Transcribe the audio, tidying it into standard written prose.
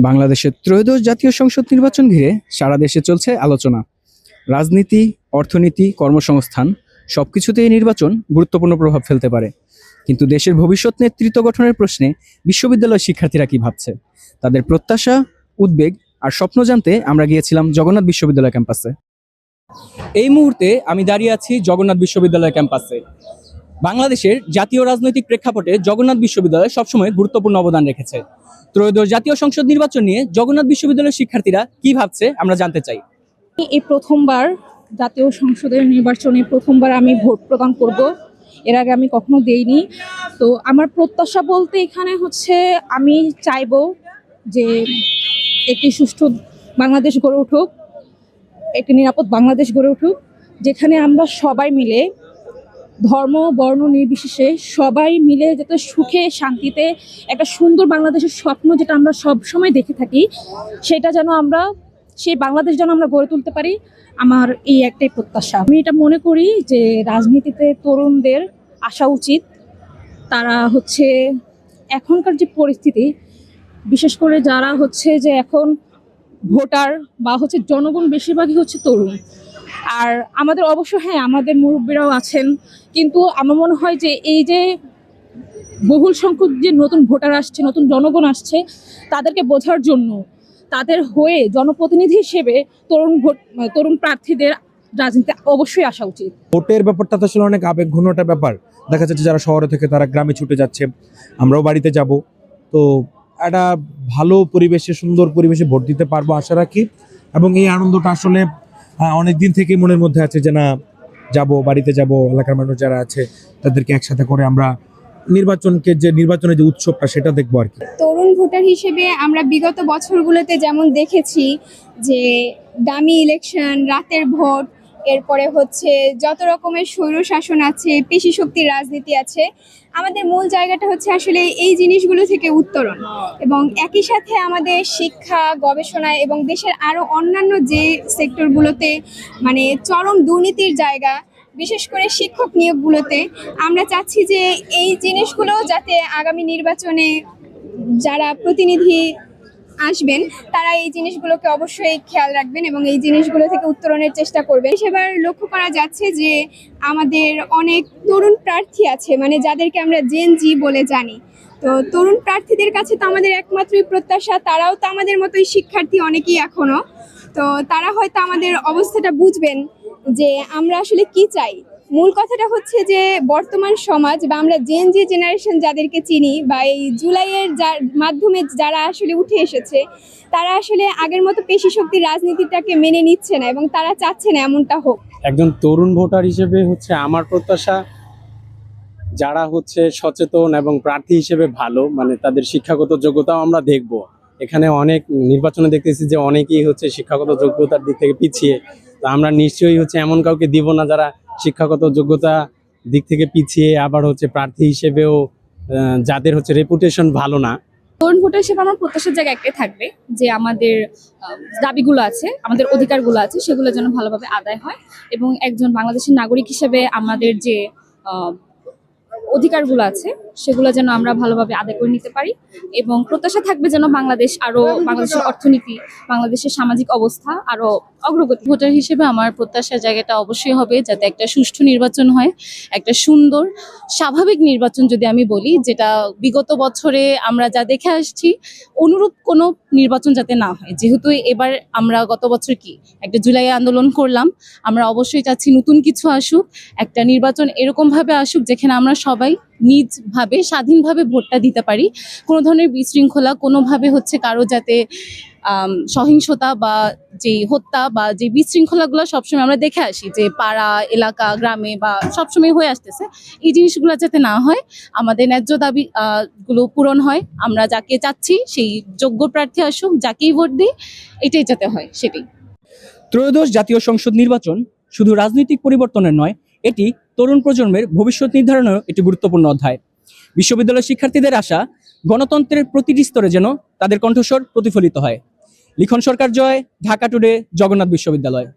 বাংলাদেশের ত্রয়োদশ জাতীয় সংসদ নির্বাচন ঘিরে সারা দেশে চলছে আলোচনা। রাজনীতি, অর্থনীতি, কর্মসংস্থান সবকিছুতে এই নির্বাচন গুরুত্বপূর্ণ প্রভাব ফেলতে পারে। কিন্তু দেশের ভবিষ্যৎ নেতৃত্ব গঠনের প্রশ্নে বিশ্ববিদ্যালয়ের শিক্ষার্থীরা কি ভাবছে, তাদের প্রত্যাশা, উদ্বেগ আর স্বপ্ন জানতে আমরা গিয়েছিলাম জগন্নাথ বিশ্ববিদ্যালয় ক্যাম্পাসে। এই মুহূর্তে আমি দাঁড়িয়ে আছি জগন্নাথ বিশ্ববিদ্যালয় ক্যাম্পাসে। বাংলাদেশের জাতীয় রাজনৈতিক প্রেক্ষাপটে জগন্নাথ বিশ্ববিদ্যালয় সবসময় গুরুত্বপূর্ণ অবদান রেখেছে। ত্রয়োদশ জাতীয় সংসদ নির্বাচন নিয়ে জগন্নাথ বিশ্ববিদ্যালয়ের শিক্ষার্থীরা কি ভাবছে আমরা জানতে চাই। এই প্রথমবার জাতীয় সংসদের নির্বাচনে প্রথমবার আমি ভোট প্রদান করব। এর আগে আমি কখনো দেইনি। তো আমার প্রত্যাশা বলতে এখানে হচ্ছে আমি চাইবো যে একটি সুষ্ঠু বাংলাদেশ গড়ে উঠুক, একটি নিরাপদ বাংলাদেশ গড়ে উঠুক, যেখানে আমরা সবাই মিলে ধর্ম বর্ণ নির্বিশেষে সবাই মিলে যাতে সুখে শান্তিতে একটা সুন্দর বাংলাদেশের স্বপ্ন যেটা আমরা সব সময় দেখে থাকি, সেটা যেন আমরা সেই বাংলাদেশ যেন আমরা গড়ে তুলতে পারি। আমার এই একটাই প্রত্যাশা। আমি এটা মনে করি যে রাজনীতিতে তরুণদের আসা উচিত। তারা হচ্ছে এখনকার যে পরিস্থিতি, বিশেষ করে যারা হচ্ছে যে এখন ভোটার বা হচ্ছে জনগণ বেশিরভাগই হচ্ছে তরুণ। আর আমাদের অবশ্য হ্যাঁ আমাদের মুরব্বীরাও আছেন, কিন্তু আমার মনে হয় যে এই যে বহুল সংখ্যক যে নতুন ভোটার আসছে, নতুন জনগণ আসছে, তাদেরকে বোঝার জন্য তাদের হয়ে জনপ্রতিনিধি হিসেবে তরুণ প্রার্থীদের রাজনীতিতে অবশ্যই আসা উচিত। ভোটের ব্যাপারটা তো আসলে অনেক আবেগঘন একটা ব্যাপার। দেখা যাচ্ছে যারা শহরে থেকে তারা গ্রামে ছুটে যাচ্ছে, আমরাও বাড়িতে যাব। তো একটা ভালো পরিবেশে, সুন্দর পরিবেশে ভোট দিতে পারবো আশা রাখি। এবং এই আনন্দটা আসলে অনেক দিন থেকে মনের মধ্যে আছে যে না, যাব, বাড়িতে যাব, এলাকার মানুষ যারা আছে তাদেরকে একসাথে করে আমরা নির্বাচনের যে উৎসবটা সেটা দেখবো আর কি। তরুণ ভোটার হিসেবে আমরা বিগত বছরগুলোতে যেমন দেখেছি যে দামি ইলেকশন, রাতের ভোট, এরপরে হচ্ছে যত রকমের স্বৈরশাসন আছে, পেশি শক্তির রাজনীতি আছে, আমাদের মূল জায়গাটা হচ্ছে আসলে এই জিনিসগুলো থেকে উত্তরণ। এবং একই সাথে আমাদের শিক্ষা, গবেষণা এবং দেশের আরও অন্যান্য যে সেক্টরগুলোতে মানে চরম দুর্নীতির জায়গা, বিশেষ করে শিক্ষক নিয়োগগুলোতে আমরা চাচ্ছি যে এই জিনিসগুলো যাতে আগামী নির্বাচনে যারা প্রতিনিধি আসবেন তারা এই জিনিসগুলোকে অবশ্যই খেয়াল রাখবেন এবং এই জিনিসগুলো থেকে উত্তরণের চেষ্টা করবেন। সেবার লক্ষ্য করা যাচ্ছে যে আমাদের অনেক তরুণ প্রার্থী আছে, মানে যাদেরকে আমরা জেন জি বলে জানি। তো তরুণ প্রার্থীদের কাছে তো আমাদের একমাত্রই প্রত্যাশা, তারাও তো আমাদের মতোই শিক্ষার্থী অনেকেই এখনো। তো তারা হয়তো আমাদের অবস্থাটা বুঝবেন যে আমরা আসলে কি চাই। মূল কথাটা হচ্ছে যে বর্তমান সমাজ বা আমরা জেন জি জেনারেশন যাদেরকে চিনি বা এই জুলাইয়ের মাধ্যমে যারা আসলে উঠে এসেছে, তারা আসলে আগের মতো পেশি শক্তির রাজনীতিটাকে মেনে নিচ্ছে না এবং তারা চাচ্ছে না এমনটা হোক। একজন তরুণ ভোটার হিসেবে হচ্ছে আমার প্রত্যাশা যারা হচ্ছে সচেতন এবং প্রার্থী হিসেবে ভালো, মানে তাদের শিক্ষাগত যোগ্যতাও আমরা দেখব। এখানে অনেক নির্বাচনে দেখতেছি যে অনেকেই হচ্ছে শিক্ষাগত যোগ্যতার দিক থেকে পিছিয়ে। তো আমরা নিশ্চয়ই হচ্ছে এমন কাউকে দিব না যারা শিক্ষাগত যোগ্যতা দিক থেকে পিছিয়ে, আবার হচ্ছে প্রার্থী হিসেবেও যাদের হচ্ছে রেপুটেশন ভালো না। তরুণ ভোটার হিসেবে আমার প্রত্যাশার জায়গা একটাই থাকবে যে আমাদের দাবিগুলো আছে, আমাদের অধিকারগুলো আছে, সেগুলো যেন ভালোভাবে আদায় হয় এবং একজন বাংলাদেশের নাগরিক হিসেবে আমাদের যে অধিকারগুলো আছে সেগুলো যেন আমরা ভালোভাবে আদায় করে নিতে পারি। এবং প্রত্যাশা থাকবে যেন বাংলাদেশের অর্থনীতি, বাংলাদেশের সামাজিক অবস্থা আরো অগ্রগতি। ভোটার হিসেবে আমার প্রত্যাশার জায়গাটা অবশ্যই হবে যাতে একটা সুষ্ঠু নির্বাচন হয়, একটা সুন্দর স্বাভাবিক নির্বাচন। যদি আমি বলি, যেটা বিগত বছরে আমরা যা দেখে আসছি অনুরূপ কোনো নির্বাচন যাতে না হয়। যেহেতু এবার আমরা গত বছর একটা জুলাই আন্দোলন করলাম, আমরা অবশ্যই চাচ্ছি নতুন কিছু আসুক, একটা নির্বাচন এরকম ভাবে আসুক যেখানে আমরা সবাই নিজভাবে স্বাধীনভাবে ভোটটা দিতে পারি। কোনো ধরনের বিশৃঙ্খলা, কোনোভাবে হচ্ছে কারো যাতে সহিংসতা বা যে হত্যা বা যে বিশৃঙ্খলাগুলো সবসময় আমরা দেখে আসি যে পাড়া, এলাকা, গ্রামে বা সবসময় হয়ে আসতেছে, এই জিনিসগুলো যাতে না হয়, আমাদের ন্যায্য দাবি গুলো পূরণ হয়, আমরা যাকে চাচ্ছি সেই যোগ্য প্রার্থী আসুক, যাকেই ভোট দিই, এটাই যাতে হয় সেটাই। ত্রয়োদশ জাতীয় সংসদ নির্বাচন শুধু রাজনৈতিক পরিবর্তনের নয়, এটি তরুণ প্রজন্মের ভবিষ্যৎ নির্ধারণের একটি গুরুত্বপূর্ণ অধ্যায়। বিশ্ববিদ্যালয় শিক্ষার্থীদের আশা গণতন্ত্রের প্রতিটি স্তরে যেন তাদের কণ্ঠস্বর প্রতিফলিত হয়। লিখন সরকার জয়, ঢাকা টুডে, জগন্নাথ বিশ্ববিদ্যালয়।